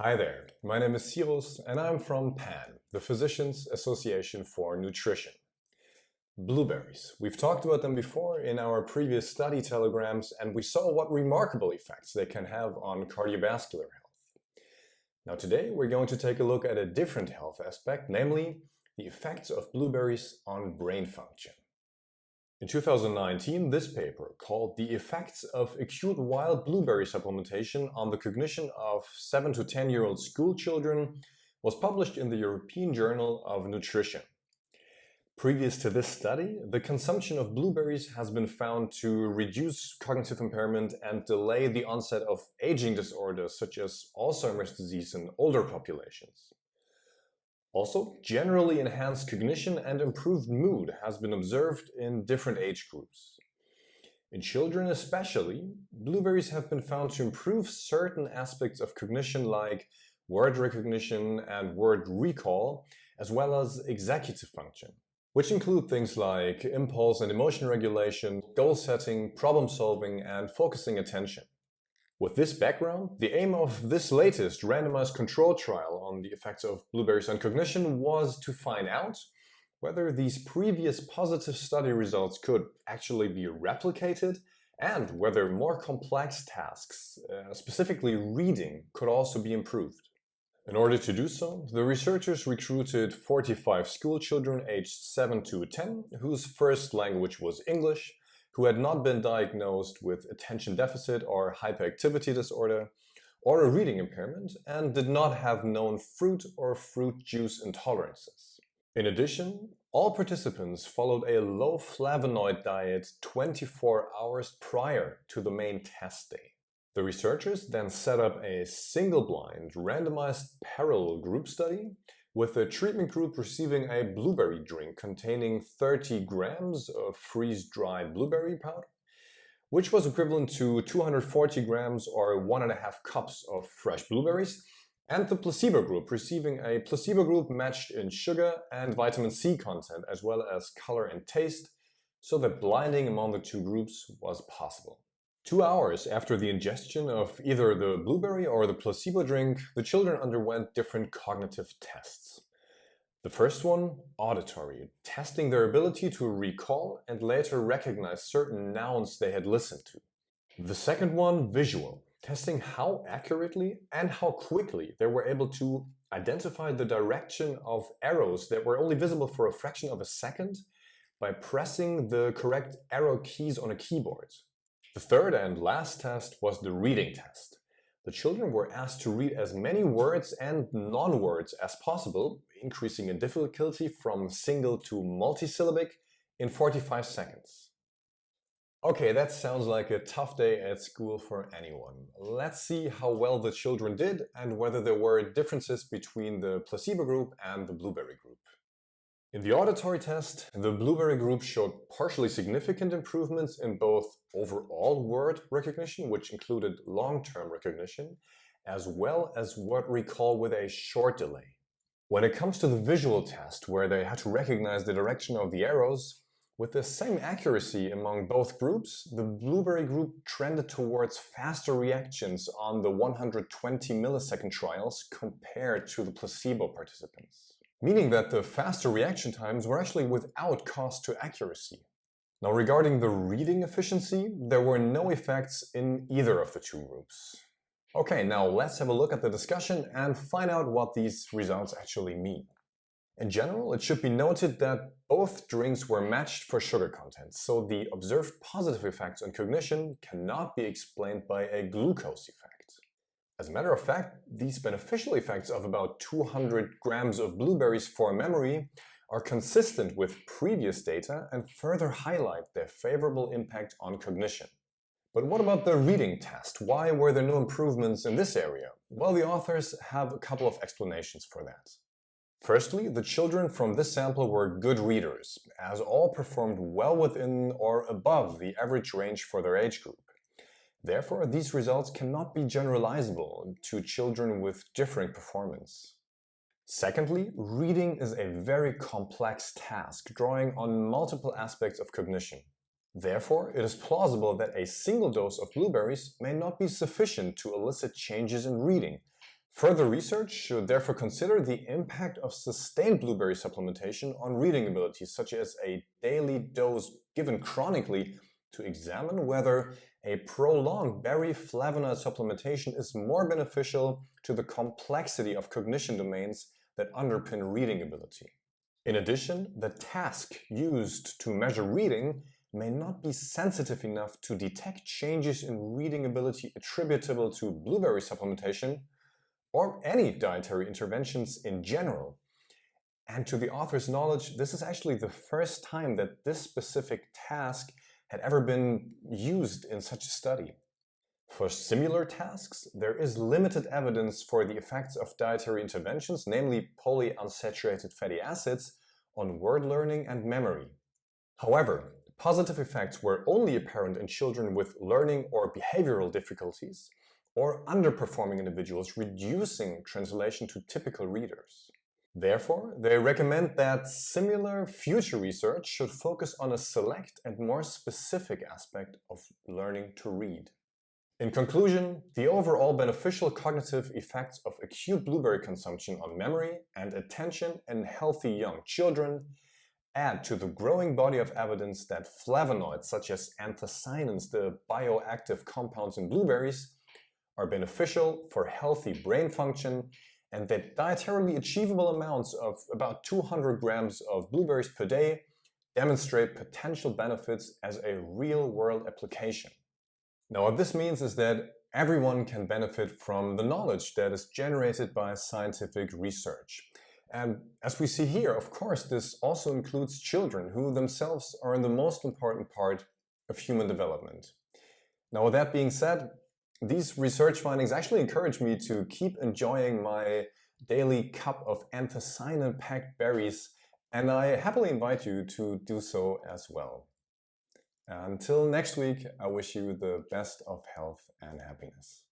Hi there, my name is Cirus and I'm from PAN, the Physicians Association for Nutrition. Blueberries. We've talked about them before in our previous study telegrams and we saw what remarkable effects they can have on cardiovascular health. Now today we're going to take a look at a different health aspect, namely the effects of blueberries on brain function. In 2019, this paper, called The Effects of Acute Wild Blueberry Supplementation on the Cognition of 7 to 10-year-old school children, was published in the European Journal of Nutrition. Previous to this study, the consumption of blueberries has been found to reduce cognitive impairment and delay the onset of aging disorders such as Alzheimer's disease in older populations. Also, generally enhanced cognition and improved mood has been observed in different age groups. In children especially, blueberries have been found to improve certain aspects of cognition like word recognition and word recall, as well as executive function, which include things like impulse and emotion regulation, goal setting, problem solving, and focusing attention. With this background, the aim of this latest randomized control trial on the effects of blueberries on cognition was to find out whether these previous positive study results could actually be replicated and whether more complex tasks, specifically reading, could also be improved. In order to do so, the researchers recruited 45 school children aged 7 to 10 whose first language was English, who had not been diagnosed with attention deficit or hyperactivity disorder or a reading impairment and did not have known fruit or fruit juice intolerances. In addition, all participants followed a low flavonoid diet 24 hours prior to the main test day. The researchers then set up a single-blind, randomized parallel group study with the treatment group receiving a blueberry drink containing 30 grams of freeze-dried blueberry powder, which was equivalent to 240 grams or 1.5 cups of fresh blueberries, and the placebo group receiving a placebo group matched in sugar and vitamin C content as well as color and taste, so that blinding among the two groups was possible. 2 hours after the ingestion of either the blueberry or the placebo drink, the children underwent different cognitive tests. The first one, auditory, testing their ability to recall and later recognize certain nouns they had listened to. The second one, visual, testing how accurately and how quickly they were able to identify the direction of arrows that were only visible for a fraction of a second by pressing the correct arrow keys on a keyboard. The third and last test was the reading test. The children were asked to read as many words and non-words as possible, increasing in difficulty from single to multisyllabic in 45 seconds. Okay, that sounds like a tough day at school for anyone. Let's see how well the children did and whether there were differences between the placebo group and the blueberry group. In the auditory test, the blueberry group showed partially significant improvements in both overall word recognition, which included long-term recognition, as well as word recall with a short delay. When it comes to the visual test, where they had to recognize the direction of the arrows, with the same accuracy among both groups, the blueberry group trended towards faster reactions on the 120 millisecond trials compared to the placebo participants, meaning that the faster reaction times were actually without cost to accuracy. Now, regarding the reading efficiency, there were no effects in either of the two groups. Okay, now let's have a look at the discussion and find out what these results actually mean. In general, it should be noted that both drinks were matched for sugar content, so the observed positive effects on cognition cannot be explained by a glucose effect. As a matter of fact, these beneficial effects of about 200 grams of blueberries for memory are consistent with previous data and further highlight their favorable impact on cognition. But what about the reading test? Why were there no improvements in this area? Well, the authors have a couple of explanations for that. Firstly, the children from this sample were good readers, as all performed well within or above the average range for their age group. Therefore, these results cannot be generalizable to children with differing performance. Secondly, reading is a very complex task, drawing on multiple aspects of cognition. Therefore, it is plausible that a single dose of blueberries may not be sufficient to elicit changes in reading, Further research should therefore consider the impact of sustained blueberry supplementation on reading abilities, such as a daily dose given chronically, to examine whether a prolonged berry flavonoid supplementation is more beneficial to the complexity of cognition domains that underpin reading ability. In addition, the task used to measure reading may not be sensitive enough to detect changes in reading ability attributable to blueberry supplementation or any dietary interventions in general. And to the author's knowledge, this is actually the first time that this specific task had ever been used in such a study. For similar tasks, there is limited evidence for the effects of dietary interventions, namely polyunsaturated fatty acids, on word learning and memory. However, positive effects were only apparent in children with learning or behavioral difficulties, or underperforming individuals, reducing translation to typical readers. Therefore, they recommend that similar future research should focus on a select and more specific aspect of learning to read. In conclusion, the overall beneficial cognitive effects of acute blueberry consumption on memory and attention in healthy young children add to the growing body of evidence that flavonoids such as anthocyanins, the bioactive compounds in blueberries, are beneficial for healthy brain function, and that dietarily achievable amounts of about 200 grams of blueberries per day demonstrate potential benefits as a real-world application. Now, what this means is that everyone can benefit from the knowledge that is generated by scientific research. And as we see here, of course, this also includes children, who themselves are the most important part of human development. Now, with that being said, these research findings actually encourage me to keep enjoying my daily cup of anthocyanin-packed berries, and I happily invite you to do so as well. Until next week, I wish you the best of health and happiness.